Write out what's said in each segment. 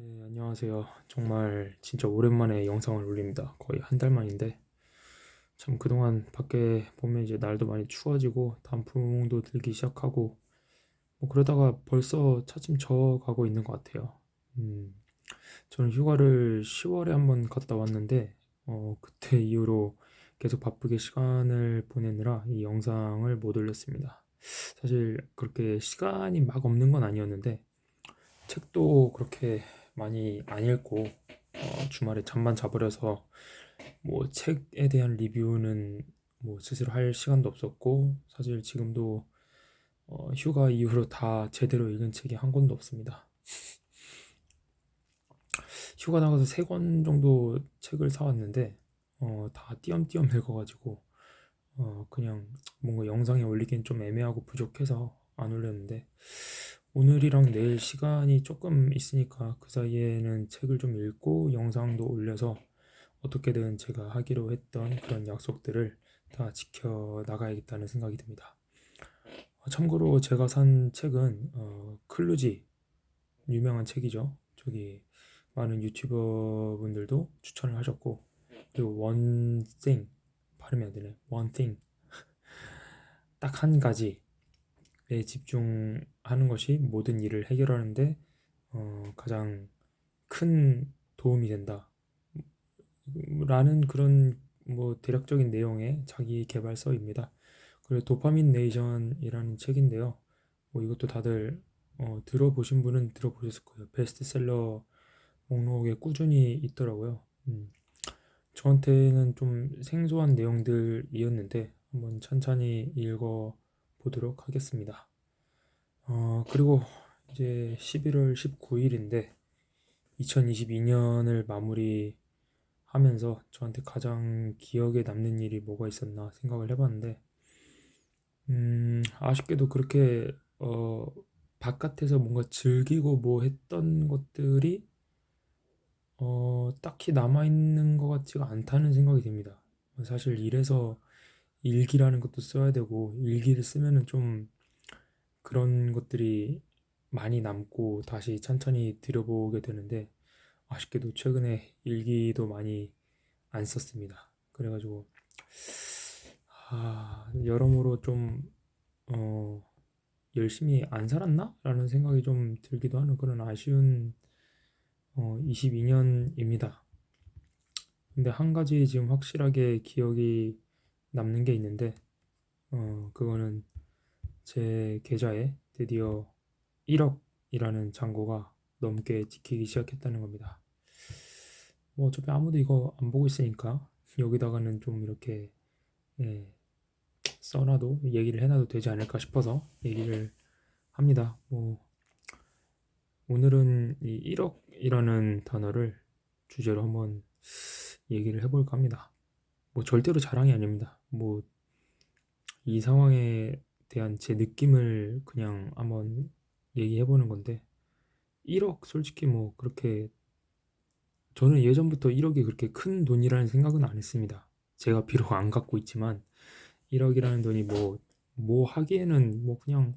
네, 안녕하세요. 정말 진짜 오랜만에 영상을 올립니다. 거의 한 달 만인데, 참 그동안 밖에 보면 이제 날도 많이 추워지고, 단풍도 들기 시작하고, 뭐 그러다가 벌써 차츰 져가고 있는 것 같아요. 음, 저는 휴가를 10월에 한번 갔다 왔는데, 그때 이후로 계속 바쁘게 시간을 보내느라 이 영상을 못 올렸습니다. 사실 그렇게 시간이 막 없는 건 아니었는데, 책도 그렇게 많이 안 읽고 주말에 잠만 자버려서 뭐 책에 대한 리뷰는 뭐 스스로 할 시간도 없었고 사실 지금도 휴가 이후로 다 제대로 읽은 책이 한 권도 없습니다. 휴가 나가서 3권 정도 책을 사왔는데 다 띄엄띄엄 읽어가지고 그냥 뭔가 영상에 올리기엔 좀 애매하고 부족해서 안 올렸는데 오늘이랑 내일 시간이 조금 있으니까 그 사이에는 책을 좀 읽고 영상도 올려서 어떻게든 제가 하기로 했던 그런 약속들을 다 지켜 나가야겠다는 생각이 듭니다. 참고로 제가 산 책은 클루지 유명한 책이죠. 저기 많은 유튜버 분들도 추천을 하셨고 그리고 원띵 발음이 안 되네. 원띵 딱 한 가지에 집중하는 것이 모든 일을 해결하는데 가장 큰 도움이 된다. 라는 그런 뭐 대략적인 내용의 자기 개발서입니다. 그리고 도파민 네이션이라는 책인데요. 뭐 이것도 다들 들어보신 분은 들어보셨을 거예요. 베스트셀러 목록에 꾸준히 있더라고요. 저한테는 좀 생소한 내용들이었는데 한번 천천히 읽어 보도록 하겠습니다. 그리고 이제 11월 19일인데 2022년을 마무리하면서 저한테 가장 기억에 남는 일이 뭐가 있었나 생각을 해봤는데 아쉽게도 그렇게 바깥에서 뭔가 즐기고 뭐 했던 것들이 딱히 남아있는 것 같지가 않다는 생각이 듭니다. 사실 일에서 일기라는 것도 써야 되고 일기를 쓰면은 좀 그런 것들이 많이 남고 다시 천천히 들여보게 되는데 아쉽게도 최근에 일기도 많이 안 썼습니다. 그래가지고 여러모로 좀 어, 열심히 안 살았나? 라는 생각이 좀 들기도 하는 그런 아쉬운 22년입니다. 근데 한 가지 지금 확실하게 기억이 남는 게 있는데 그거는 제 계좌에 드디어 1억이라는 잔고가 넘게 찍히기 시작했다는 겁니다. 뭐 어차피 아무도 이거 안 보고 있으니까 여기다가는 좀 이렇게 예, 써놔도 얘기를 해놔도 되지 않을까 싶어서 얘기를 합니다. 뭐 오늘은 이 1억이라는 단어를 주제로 한번 얘기를 해볼까 합니다. 뭐 절대로 자랑이 아닙니다. 뭐 이 상황에 대한 제 느낌을 그냥 한번 얘기해보는 건데 1억 솔직히 뭐 그렇게 저는 예전부터 1억이 그렇게 큰 돈이라는 생각은 안 했습니다. 제가 비록 안 갖고 있지만 1억이라는 돈이 뭐 하기에는 뭐 그냥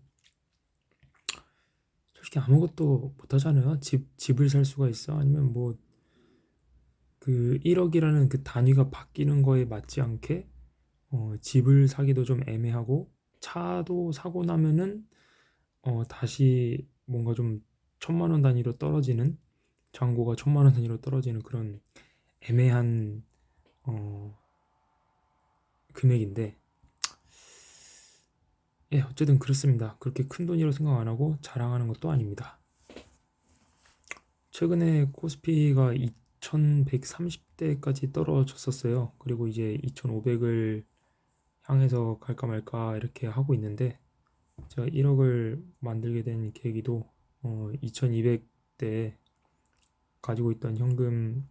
솔직히 아무것도 못 하잖아요. 집을 살 수가 있어? 아니면 뭐 그 1억이라는 그 단위가 바뀌는 거에 맞지 않게 집을 사기도 좀 애매하고 차도 사고 나면은 다시 뭔가 좀 천만 원 단위로 떨어지는 잔고가 천만 원 단위로 떨어지는 그런 애매한 어, 금액인데 예, 어쨌든 그렇습니다. 그렇게 큰 돈이라고 생각 안 하고 자랑하는 것도 아닙니다. 최근에 코스피가 2130대까지 떨어졌었어요. 그리고 이제 2500을 향해서 갈까 말까 이렇게 하고 있는데 제가 1억을 만들게 된 계기도 2200대 가지고 있던 현금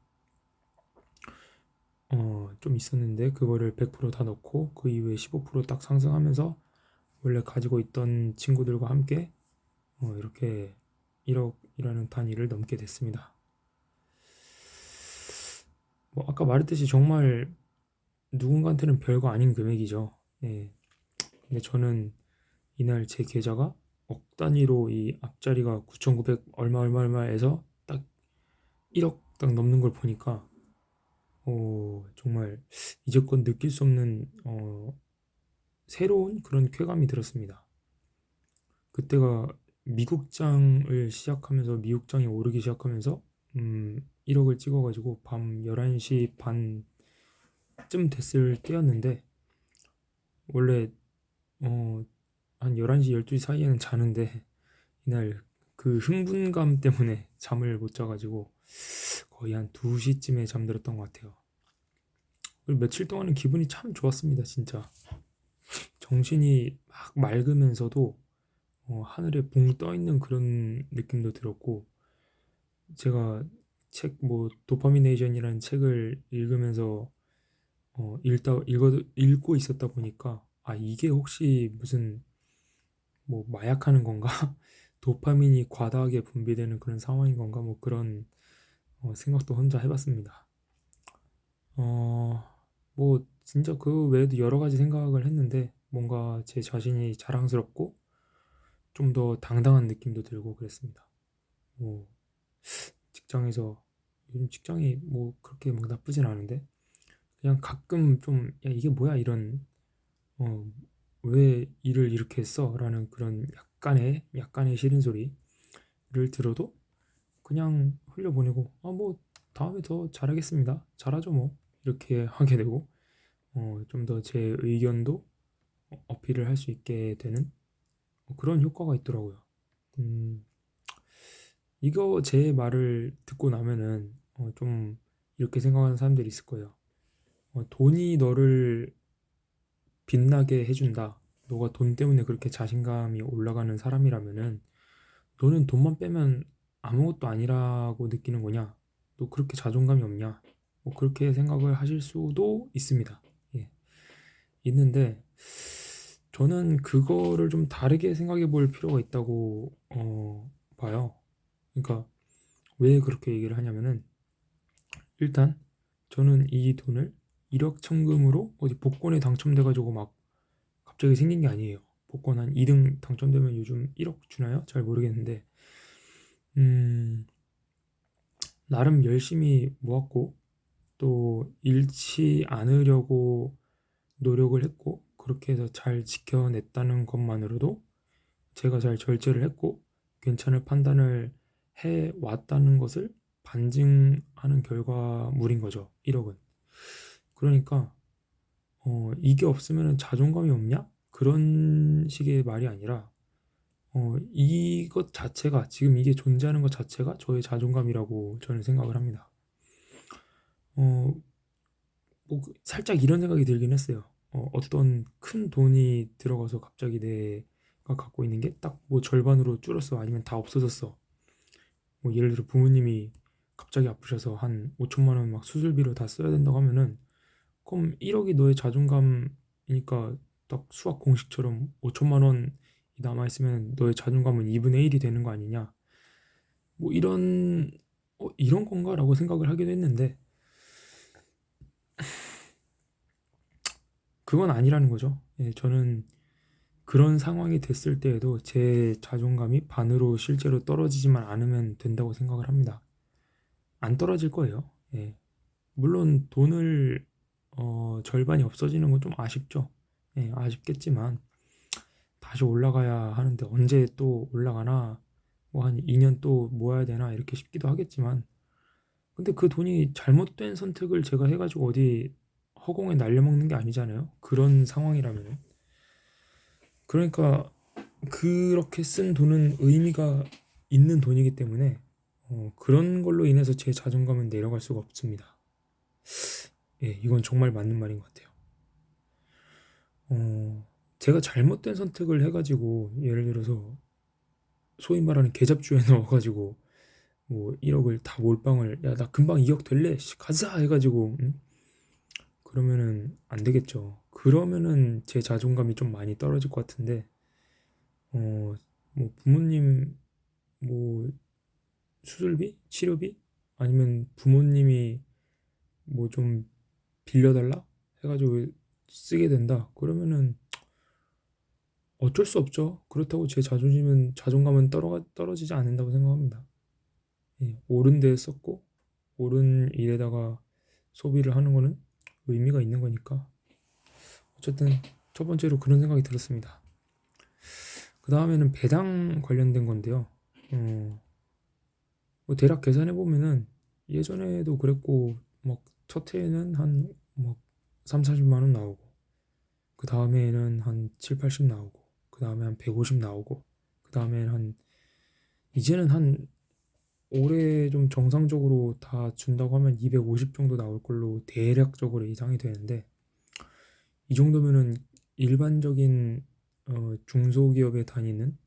좀 있었는데 그거를 100%다 넣고 그 이후에 15%딱 상승하면서 원래 가지고 있던 친구들과 함께 이렇게 1억이라는 단위를 넘게 됐습니다. 뭐 아까 말했듯이 정말 누군가한테는 별거 아닌 금액이죠. 예. 근데 저는 이날 제 계좌가 억 단위로 이 앞자리가 9,900 얼마 얼마 얼마에서 딱 1억 딱 넘는 걸 보니까 정말 이제껏 느낄 수 없는 새로운 그런 쾌감이 들었습니다. 그때가 미국장을 시작하면서 미국장이 오르기 시작하면서 1억을 찍어가지고 밤 11시 반쯤 됐을 때였는데 원래 어, 한 11시 12시 사이에는 자는데 이날 그 흥분감 때문에 잠을 못 자가지고 거의 한 2시쯤에 잠들었던 것 같아요. 그리고 며칠 동안은 기분이 참 좋았습니다. 진짜 정신이 막 맑으면서도 하늘에 붕 떠 있는 그런 느낌도 들었고 제가 책 뭐 도파미네이션이라는 책을 읽으면서 읽고 있었다 보니까 아 이게 혹시 무슨 뭐 마약하는 건가? 도파민이 과다하게 분비되는 그런 상황인 건가? 뭐 그런 생각도 혼자 해봤습니다. 어, 뭐 진짜 그 외에도 여러 가지 생각을 했는데 뭔가 제 자신이 자랑스럽고 좀 더 당당한 느낌도 들고 그랬습니다. 뭐 직장에서 요즘 직장이 뭐 그렇게 막 나쁘진 않은데 그냥 가끔 좀 야 이게 뭐야 이런 어, 왜 일을 이렇게 했어? 라는 그런 약간의 싫은 소리를 들어도 그냥 흘려보내고 아 뭐 다음에 더 잘하겠습니다. 잘하죠 뭐 이렇게 하게 되고 좀 더 제 의견도 어필을 할 수 있게 되는 그런 효과가 있더라고요. 음, 이거 제 말을 듣고 나면은 좀 이렇게 생각하는 사람들이 있을 거예요. 돈이 너를 빛나게 해준다. 너가 돈 때문에 그렇게 자신감이 올라가는 사람이라면은 너는 돈만 빼면 아무것도 아니라고 느끼는 거냐? 너 그렇게 자존감이 없냐? 뭐 그렇게 생각을 하실 수도 있습니다. 예, 있는데 저는 그거를 좀 다르게 생각해 볼 필요가 있다고 봐요. 그러니까 왜 그렇게 얘기를 하냐면은 일단 저는 이 돈을 1억 천금으로 어디 복권에 당첨돼가지고 막 갑자기 생긴 게 아니에요. 복권 한 2등 당첨되면 요즘 1억 주나요? 잘 모르겠는데 음, 나름 열심히 모았고 또 잃지 않으려고 노력을 했고 그렇게 해서 잘 지켜냈다는 것만으로도 제가 잘 절제를 했고 괜찮은 판단을 해 왔다는 것을 반증하는 결과물인 거죠. 1억은. 그러니까 이게 없으면 자존감이 없냐? 그런 식의 말이 아니라 이것 자체가 지금 이게 존재하는 것 자체가 저의 자존감이라고 저는 생각을 합니다. 어, 살짝 이런 생각이 들긴 했어요. 어떤 큰 돈이 들어가서 갑자기 내가 갖고 있는 게 딱 뭐 절반으로 줄었어 아니면 다 없어졌어. 뭐 예를 들어 부모님이 갑자기 아프셔서 한 5천만 원 막 수술비로 다 써야 된다고 하면은 그럼 1억이 너의 자존감이니까 딱 수학 공식처럼 5천만 원이 남아있으면 너의 자존감은 2분의 1이 되는 거 아니냐. 뭐 이런 건가라고 생각을 하기도 했는데 그건 아니라는 거죠. 예, 저는 그런 상황이 됐을 때에도 제 자존감이 반으로 실제로 떨어지지만 않으면 된다고 생각을 합니다. 안 떨어질 거예요. 예. 물론 돈을 절반이 없어지는 건 좀 아쉽죠. 예, 아쉽겠지만 다시 올라가야 하는데 언제 또 올라가나 뭐 한 2년 또 모아야 되나 이렇게 싶기도 하겠지만 근데 그 돈이 잘못된 선택을 제가 해가지고 어디 허공에 날려먹는 게 아니잖아요. 그런 상황이라면 그러니까 그렇게 쓴 돈은 의미가 있는 돈이기 때문에 그런 걸로 인해서 제 자존감은 내려갈 수가 없습니다. 예, 이건 정말 맞는 말인 것 같아요. 제가 잘못된 선택을 해가지고 예를 들어서 소위 말하는 계잡주에 넣어가지고 뭐 1억을 다 몰빵을 야 나 금방 2억 될래 씨, 가자 해가지고 그러면은 안 되겠죠. 그러면은 제 자존감이 좀 많이 떨어질 것 같은데 어 뭐 부모님 뭐 수술비 치료비 아니면 부모님이 뭐 좀 빌려달라 해가지고 쓰게 된다 그러면은 어쩔 수 없죠. 그렇다고 제 자존감은 떨어지지 않는다고 생각합니다. 예, 옳은 데에 썼고 옳은 일에다가 소비를 하는 거는 의미가 있는 거니까. 어쨌든 첫 번째로 그런 생각이 들었습니다. 그 다음에는 배당 관련된 건데요. 뭐 대략 계산해 보면은 예전에도 그랬고 막 첫 해에는 한막 3, 40만 원 나오고, 그 다음에는 한 7, 80 나오고, 그 다음에 한 150 나오고, 그 다음에는 이제는 한 올해 좀 정상적으로 다 준다고 하면 250 정도 나올 걸로 대략적으로 예상이 되는데, 이 정도면은 일반적인 중소기업에 다니는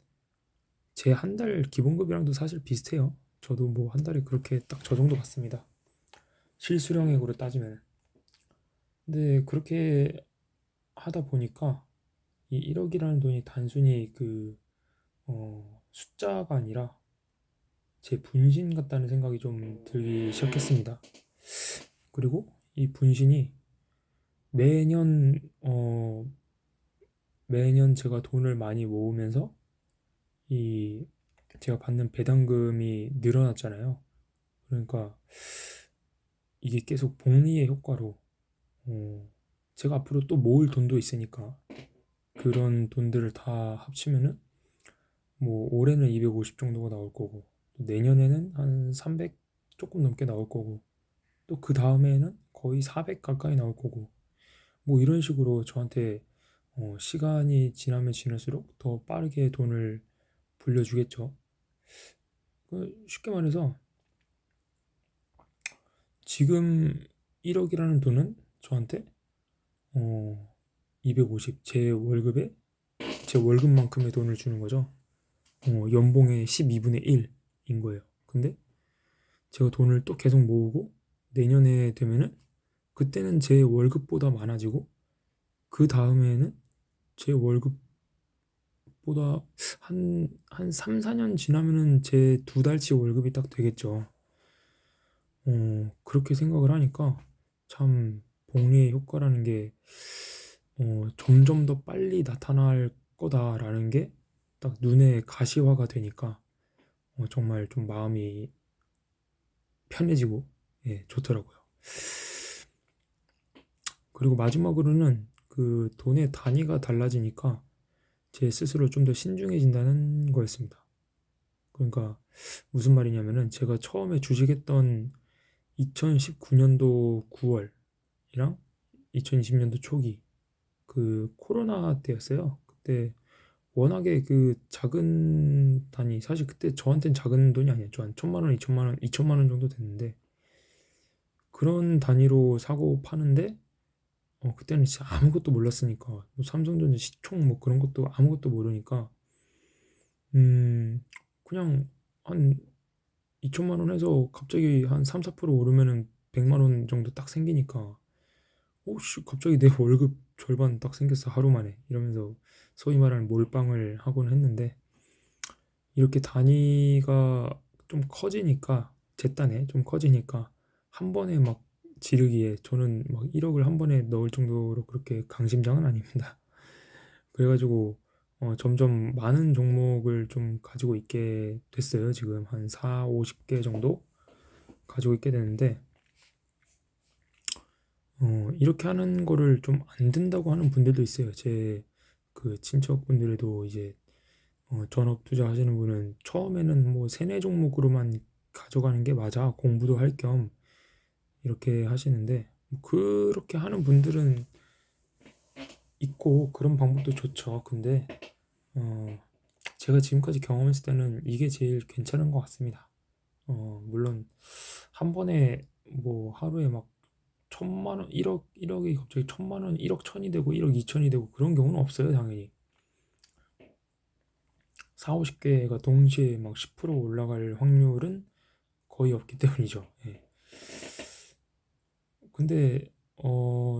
제 한 달 기본급이랑도 사실 비슷해요. 저도 뭐 한 달에 그렇게 딱 저 정도 받습니다. 실수령액으로 따지면. 근데 그렇게 하다 보니까 이 1억이라는 돈이 단순히 숫자가 아니라 제 분신 같다는 생각이 좀 들기 시작했습니다. 그리고 이 분신이 매년 매년 제가 돈을 많이 모으면서 이 제가 받는 배당금이 늘어났잖아요. 그러니까 이게 계속 복리의 효과로 어, 제가 앞으로 또 모을 돈도 있으니까 그런 돈들을 다 합치면은 뭐 올해는 250 정도가 나올 거고, 또 내년에는 한 300 조금 넘게 나올 거고, 또 그 다음에는 거의 400 가까이 나올 거고, 뭐 이런 식으로 저한테 시간이 지나면 지날수록 더 빠르게 돈을 불려주겠죠. 쉽게 말해서 지금 1억이라는 돈은 저한테 어, 250, 제 월급만큼의 돈을 주는 거죠. 연봉의 12분의 1인 거예요. 근데 제가 돈을 또 계속 모으고 내년에 되면은 그때는 제 월급보다 많아지고, 그 다음에는 제 월급보다 한 3, 4년 지나면은 제 두 달치 월급이 딱 되겠죠. 그렇게 생각을 하니까 참 복리의 효과라는 게 점점 더 빨리 나타날 거다라는 게 딱 눈에 가시화가 되니까 정말 좀 마음이 편해지고, 예, 좋더라고요. 그리고 마지막으로는 그 돈의 단위가 달라지니까 제 스스로 좀 더 신중해진다는 거였습니다. 그러니까 무슨 말이냐면은 제가 처음에 주식했던 2019년도 9월이랑 2020년도 초기 그 코로나 때였어요. 그때 워낙에 그 작은 단위, 사실 그때 저한테는 작은 돈이 아니었죠. 한 1,000만 원, 2천만 원, 2천만 원 정도 됐는데, 그런 단위로 사고 파는데 그때는 진짜 아무것도 몰랐으니까, 뭐 삼성전자 시총 뭐 그런 것도 아무것도 모르니까 그냥 한 2천만 원 해서 갑자기 한 3, 4% 오르면은 100만 원 정도 딱 생기니까, 오씨 갑자기 내 월급 절반 딱 생겼어 하루 만에, 이러면서 소위 말하는 몰빵을 하곤 했는데, 이렇게 단위가 좀 커지니까, 제 딴에 좀 커지니까 한 번에 막 지르기에 저는 막 1억을 한 번에 넣을 정도로 그렇게 강심장은 아닙니다. 그래가지고 점점 많은 종목을 좀 가지고 있게 됐어요. 지금 한 4, 50개 정도 가지고 있게 되는데, 이렇게 하는 거를 좀 안 된다고 하는 분들도 있어요. 제 그 친척분들에도 이제 전업 투자하시는 분은 처음에는 뭐 세네 종목으로만 가져가는 게 맞아, 공부도 할 겸 이렇게 하시는데, 뭐 그렇게 하는 분들은 있고 그런 방법도 좋죠. 근데 어, 제가 지금까지 경험했을 때는 이게 제일 괜찮은 것 같습니다. 물론 한 번에 뭐 하루에 막 1,000만 원, 1억이 갑자기 1,000만 원, 1억 천이 되고 1억 2천이 되고 그런 경우는 없어요, 당연히. 4, 50개가 동시에 막 10% 올라갈 확률은 거의 없기 때문이죠. 예. 근데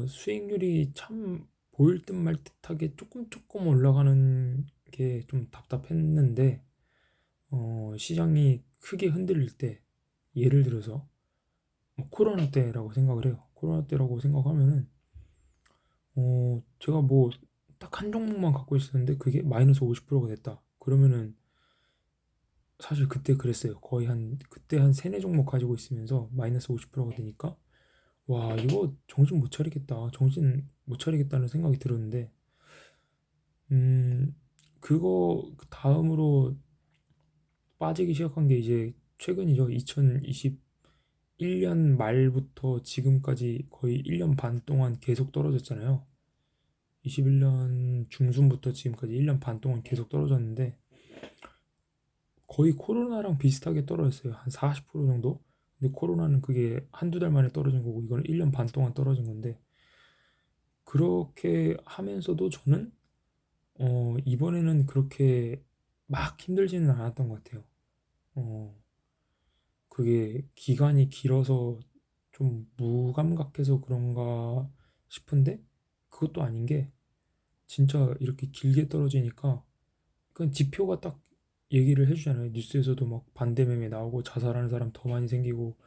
수익률이 참 보일 듯 말 듯하게 조금 조금 올라가는 게 좀 답답했는데, 시장이 크게 흔들릴 때, 예를 들어서 뭐 코로나 때라고 생각을 해요. 코로나 때라고 생각하면은 제가 뭐 딱 한 종목만 갖고 있었는데 그게 마이너스 50%가 됐다. 그러면은 사실 그때 그랬어요. 거의 그때 한 세네 종목 가지고 있으면서 마이너스 50%가 되니까 와, 이거 정신 못 차리겠다. 정신 못 차리겠다는 생각이 들었는데 음, 그거 그 다음으로 빠지기 시작한 게 이제 최근이죠. 2021년 말부터 지금까지 거의 1년 반 동안 계속 떨어졌잖아요. 21년 중순부터 지금까지 1년 반 동안 계속 떨어졌는데 거의 코로나랑 비슷하게 떨어졌어요. 한 40% 정도? 근데 코로나는 그게 한두 달 만에 떨어진 거고 이거는 1년 반 동안 떨어진 건데 그렇게 하면서도 저는 이번에는 그렇게 막 힘들지는 않았던 것 같아요. 어, 그게 기간이 길어서 좀 무감각해서 그런가 싶은데 그것도 아닌 게 진짜 이렇게 길게 떨어지니까 그 지표가 딱 얘기를 해주잖아요. 뉴스에서도 막 반대 매매 나오고 자살하는 사람 더 많이 생기고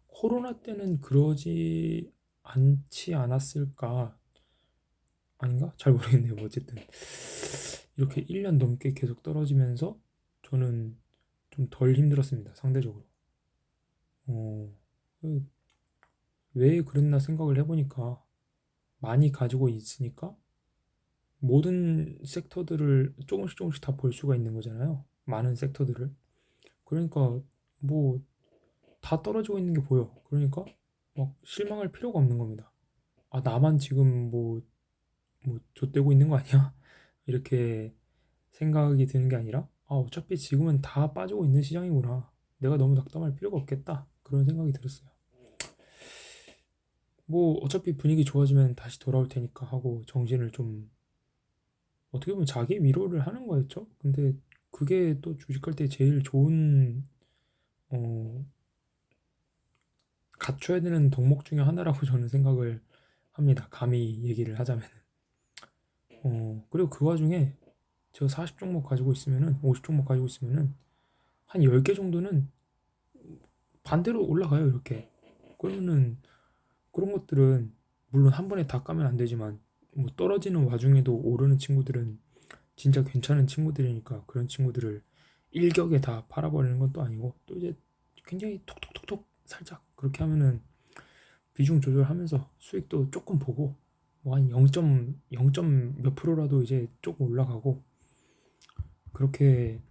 코로나 때는 그러지 않지 않았을까? 아닌가? 잘 모르겠네요. 뭐 어쨌든 이렇게 1년 넘게 계속 떨어지면서 저는 좀 덜 힘들었습니다. 상대적으로. 어, 그 왜 그랬나 생각을 해보니까 많이 가지고 있으니까 모든 섹터들을 조금씩 조금씩 다 볼 수가 있는 거잖아요. 많은 섹터들을. 그러니까 뭐 다 떨어지고 있는 게 보여. 그러니까 막 실망할 필요가 없는 겁니다. 아, 나만 지금 뭐 좆되고 있는 거 아니야? 이렇게 생각이 드는 게 아니라 아, 어차피 지금은 다 빠지고 있는 시장이구나. 내가 너무 낙담할 필요가 없겠다. 그런 생각이 들었어요. 뭐 어차피 분위기 좋아지면 다시 돌아올 테니까 하고 정신을 좀 어떻게 보면 자기 위로를 하는 거였죠. 근데 그게 또 주식할 때 제일 좋은 어, 갖춰야 되는 덕목 중에 하나라고 저는 생각을 합니다. 감히 얘기를 하자면. 그리고 그 와중에 제가 40종목 가지고 있으면은 50종목 가지고 있으면은 한 10개 정도는 반대로 올라가요, 이렇게. 그러면은 그런 것들은 물론 한 번에 다 까면 안 되지만 뭐 떨어지는 와중에도 오르는 친구들은 진짜 괜찮은 친구들이니까 그런 친구들을 일격에 다 팔아버리는 건 또 아니고 또 이제 굉장히 톡톡톡톡 살짝 그렇게 하면은 비중 조절하면서 수익도 조금 보고 뭐 한 0. 몇 프로라도 이제 조금 올라가고 그렇게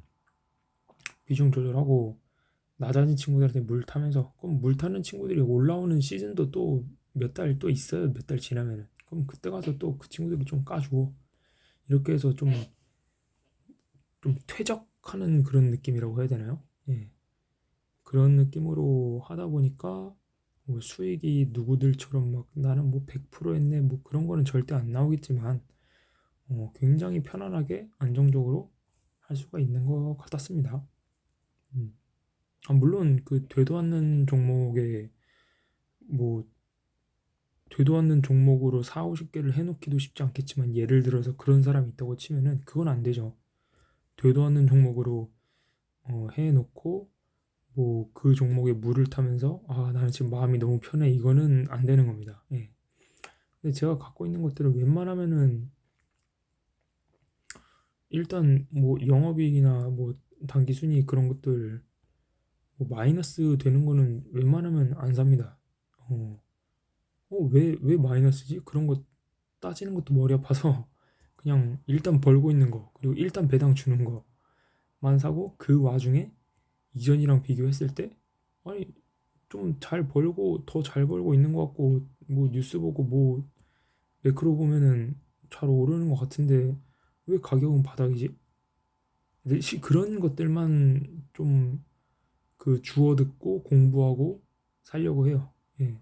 비중 조절하고 낮아진 친구들한테 물 타면서 그럼 물 타는 친구들이 올라오는 시즌도 또 몇 달 또 있어요. 몇 달 지나면은 그럼 그때 가서 또 그 친구들을 좀 까주고 이렇게 해서 좀 퇴적하는 그런 느낌이라고 해야 되나요? 예. 그런 느낌으로 하다 보니까 뭐 수익이 누구들처럼 막 나는 뭐 100% 했네 뭐 그런 거는 절대 안 나오겠지만 굉장히 편안하게 안정적으로 할 수가 있는 것 같았습니다. 음. 아, 물론 그 되도 않는 종목에 뭐 되도 않는 종목으로 4, 50개를 해놓기도 쉽지 않겠지만 예를 들어서 그런 사람이 있다고 치면은 그건 안 되죠. 되도 않는 종목으로 해놓고 뭐 그 종목에 물을 타면서 아 나는 지금 마음이 너무 편해 이거는 안 되는 겁니다. 예. 근데 제가 갖고 있는 것들은 웬만하면은 일단 뭐 영업이익이나 뭐 단기순이 그런 것들 뭐 마이너스 되는 거는 웬만하면 안 삽니다. 어, 왜 마이너스지? 그런 거 따지는 것도 머리 아파서 그냥 일단 벌고 있는 거 그리고 일단 배당 주는 거만 사고 그 와중에 이전이랑 비교했을 때 아니 좀 잘 벌고 더 잘 벌고 있는 것 같고 뭐 뉴스 보고 뭐 매크로 보면은 잘 오르는 것 같은데 왜 가격은 바닥이지? 근데 그런 것들만 좀 그 주워 듣고 공부하고 살려고 해요. 예.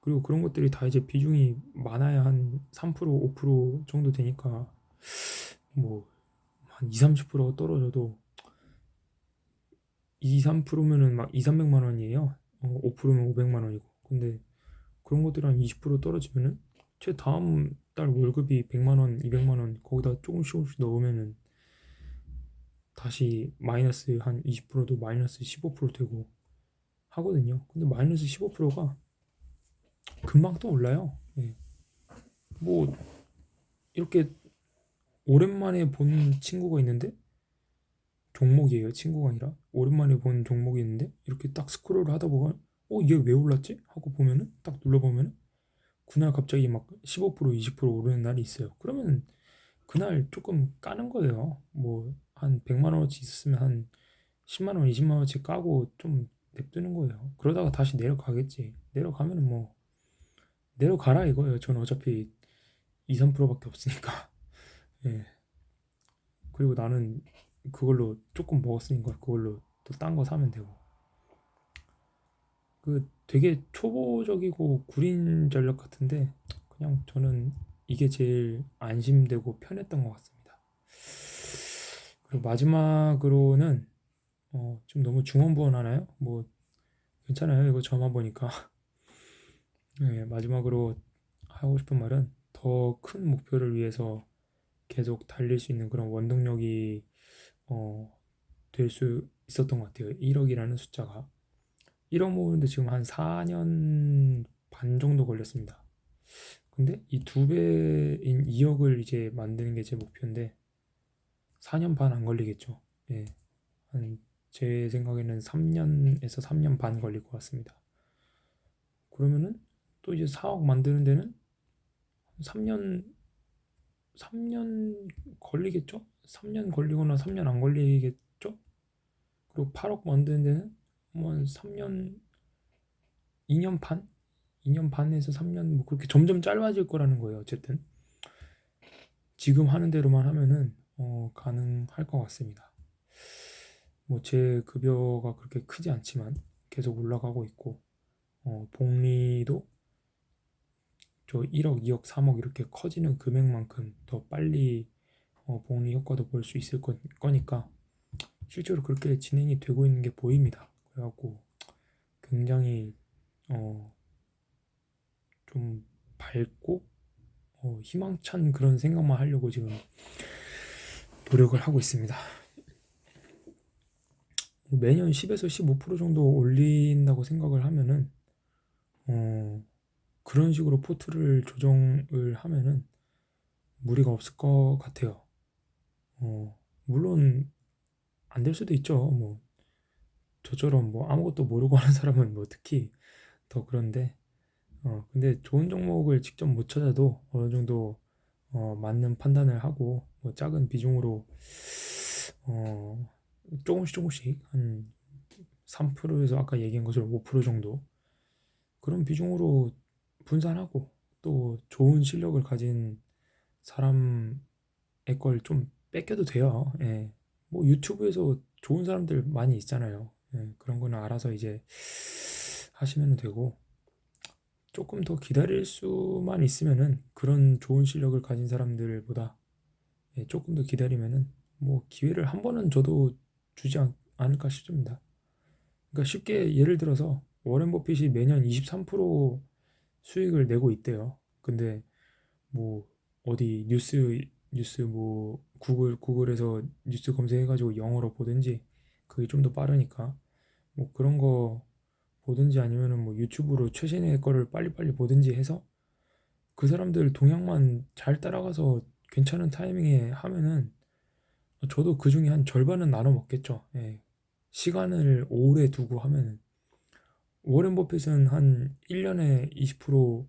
그리고 그런 것들이 다 이제 비중이 많아야 한 3%, 5% 정도 되니까 뭐 한 2, 30%가 떨어져도 2, 3%면은 막 2, 300만 원이에요. 5%면 500만 원이고. 근데 그런 것들이 한 20% 떨어지면은 제 다음 달 월급이 100만 원, 200만 원 거기다 조금씩 조금씩 넣으면은 다시 마이너스 한 20%도 마이너스 15% 되고 하거든요. 근데 마이너스 15%가 금방 또 올라요. 예. 뭐 이렇게 오랜만에 본 친구가 있는데 종목이에요. 친구가 아니라 오랜만에 본 종목이 있는데 이렇게 딱 스크롤을 하다 보면 얘 왜 올랐지? 하고 보면은 딱 눌러보면은 그날 갑자기 막 15% 20% 오르는 날이 있어요. 그러면 그날 조금 까는 거예요. 뭐 한 100만 원어치 있으면 한 10만 원, 20만 원어치 까고 좀 냅두는 거예요. 그러다가 다시 내려가겠지. 내려가면은 뭐 내려가라 이거예요. 저는 어차피 2, 3%밖에 없으니까. 예. 그리고 나는 그걸로 조금 먹었으니까 그걸로 또 딴 거 사면 되고. 그 되게 초보적이고 구린 전략 같은데 그냥 저는 이게 제일 안심되고 편했던 것 같습니다. 그리고 마지막으로는 좀 너무 중언부언하나요? 뭐 괜찮아요. 이거 저만 보니까. 네, 마지막으로 하고 싶은 말은 더 큰 목표를 위해서 계속 달릴 수 있는 그런 원동력이 어, 될 수 있었던 것 같아요. 1억이라는 숫자가. 1억 모으는데 지금 한 4년 반 정도 걸렸습니다. 근데 이 두 배인 2억을 이제 만드는 게 제 목표인데 4년 반 안 걸리겠죠. 예. 한 제 생각에는 3년에서 3년 반 걸릴 것 같습니다. 그러면은 또 이제 4억 만드는 데는 3년 3년 걸리겠죠? 3년 걸리거나 3년 안 걸리겠죠? 그리고 8억 만드는 데는 뭐 한 3년 2년 반? 2년 반에서 3년 뭐 그렇게 점점 짧아질 거라는 거예요. 어쨌든 지금 하는 대로만 하면은 가능할 것 같습니다. 뭐 제 급여가 그렇게 크지 않지만 계속 올라가고 있고 복리도 저 1억, 2억, 3억 이렇게 커지는 금액만큼 더 빨리 복리 효과도 볼 수 있을 거니까 실제로 그렇게 진행이 되고 있는 게 보입니다. 그래갖고 굉장히 어, 좀 밝고 희망찬 그런 생각만 하려고 지금 노력을 하고 있습니다. 매년 10에서 15% 정도 올린다고 생각을 하면은 그런 식으로 포트를 조정을 하면은 무리가 없을 것 같아요. 물론 안 될 수도 있죠. 뭐 저처럼 뭐 아무것도 모르고 하는 사람은 뭐 특히 더 그런데 근데 좋은 종목을 직접 못 찾아도 어느 정도 맞는 판단을 하고 뭐 작은 비중으로 어, 조금씩 한 3%에서 아까 얘기한 것처럼 5% 정도 그런 비중으로 분산하고 또 좋은 실력을 가진 사람의 걸 좀 뺏겨도 돼요. 예. 뭐 유튜브에서 좋은 사람들 많이 있잖아요. 예. 그런 거는 알아서 이제 하시면 되고 조금 더 기다릴 수만 있으면은 그런 좋은 실력을 가진 사람들보다 조금 더 기다리면은 뭐 기회를 한 번은 저도 주지 않을까 싶습니다. 그러니까 쉽게 예를 들어서 워렌 버핏이 매년 23% 수익을 내고 있대요. 근데 뭐 어디 뉴스 뭐 구글에서 뉴스 검색해가지고 영어로 보든지 그게 좀 더 빠르니까 뭐 그런 거 보든지 아니면은 뭐 유튜브로 최신의 거를 빨리빨리 보든지 해서 그 사람들 동향만 잘 따라가서 괜찮은 타이밍에 하면은 저도 그 중에 한 절반은 나눠 먹겠죠. 예. 시간을 오래 두고 하면은 워렌 버핏은 한 1년에 20%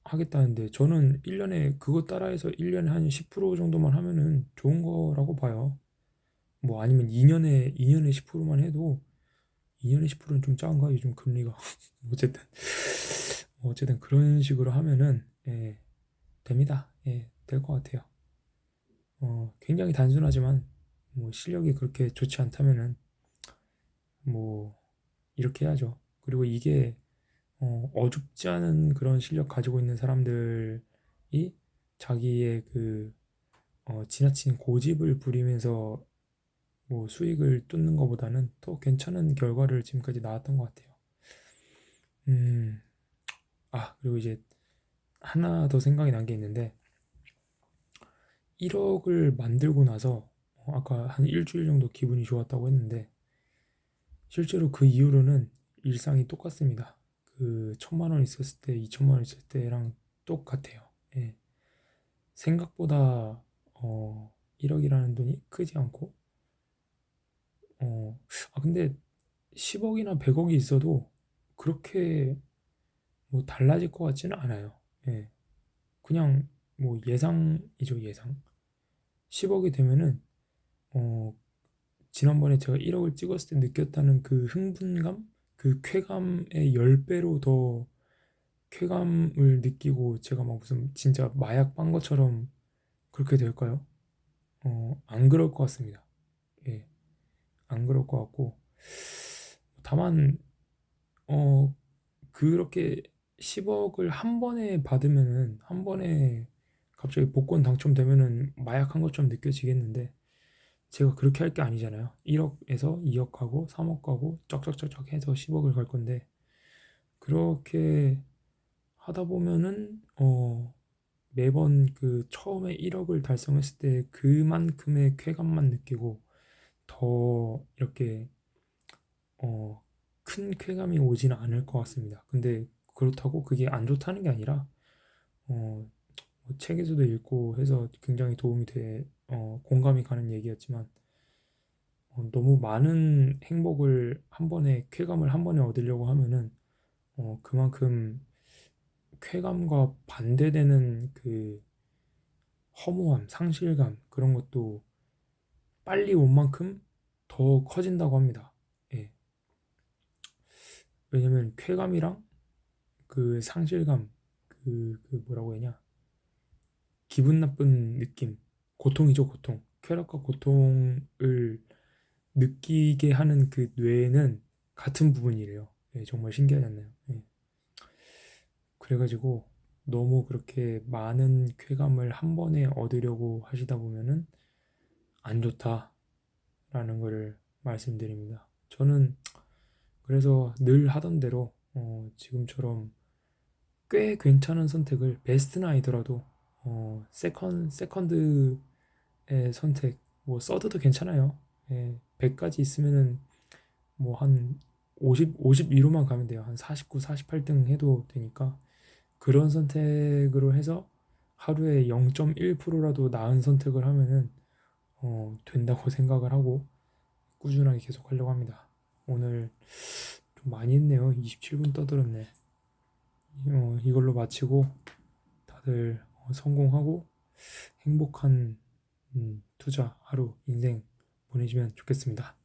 하겠다는데 저는 1년에 그거 따라해서 1년에 한 10% 정도만 하면은 좋은 거라고 봐요. 뭐 아니면 2년에 10%만 해도 2년에 10%는 좀 작은가? 요즘 금리가 어쨌든 그런 식으로 하면은 됩니다. 될 것 같아요. 굉장히 단순하지만 뭐 실력이 그렇게 좋지 않다면은 뭐 이렇게 해야죠. 그리고 이게 어줍지 않은 그런 실력 가지고 있는 사람들이 자기의 그 지나친 고집을 부리면서 뭐 수익을 뚫는 것보다는 더 괜찮은 결과를 지금까지 나왔던 것 같아요. 음, 그리고 이제 하나 더 생각이 난 게 있는데 1억을 만들고 나서 아까 한 일주일 정도 기분이 좋았다고 했는데 실제로 그 이후로는 일상이 똑같습니다. 그 1,000만 원 있었을 때, 2,000만 원 있을 때랑 똑같아요. 예. 생각보다 1억이라는 돈이 크지 않고 근데 10억이나 100억이 있어도 그렇게 뭐 달라질 것 같지는 않아요. 예. 그냥 뭐 예상이죠, 예상. 10억이 되면은 어 지난번에 제가 1억을 찍었을 때 느꼈다는 그 흥분감, 그 쾌감의 10배로 더 쾌감을 느끼고 제가 막 무슨 진짜 마약 빤 것처럼 그렇게 될까요? 안 그럴 것 같습니다. 예, 안 그럴 것 같고 다만 어 그렇게 10억을 한 번에 받으면은 한 번에 갑자기 복권 당첨되면은 마약한 것처럼 느껴지겠는데 제가 그렇게 할 게 아니잖아요. 1억에서 2억 가고 3억 가고 쫙쫙쫙쫙 해서 10억을 갈 건데 그렇게 하다 보면은 매번 그 처음에 1억을 달성했을 때 그만큼의 쾌감만 느끼고 더 이렇게 어, 큰 쾌감이 오지는 않을 것 같습니다. 근데 그렇다고 그게 안 좋다는 게 아니라 뭐 책에서도 읽고 해서 굉장히 도움이 공감이 가는 얘기였지만 너무 많은 행복을 한 번에 쾌감을 한 번에 얻으려고 하면은 그만큼 쾌감과 반대되는 그 허무함, 상실감 그런 것도 빨리 온 만큼 더 커진다고 합니다. 예. 왜냐면 쾌감이랑 그 상실감, 그 뭐라고 해야 냐 기분 나쁜 느낌, 고통이죠, 고통. 쾌락과 고통을 느끼게 하는 그 뇌는 같은 부분이래요. 예, 정말 신기하지 않나요? 예. 그래가지고 너무 그렇게 많은 쾌감을 한 번에 얻으려고 하시다 보면은 안 좋다라는 것을 말씀드립니다. 저는 그래서 늘 하던 대로 지금처럼 꽤 괜찮은 선택을 베스트는 아니더라도 세컨드의 선택 뭐 서드도 괜찮아요. 예, 100까지 있으면은 뭐 한 52로만 가면 돼요. 한 49, 48등 해도 되니까 그런 선택으로 해서 하루에 0.1%라도 나은 선택을 하면은 된다고 생각을 하고 꾸준하게 계속 하려고 합니다. 오늘 좀 많이 했네요. 27분 떠들었네. 이걸로 마치고 다들 성공하고 행복한 투자 하루 인생 보내시면 좋겠습니다.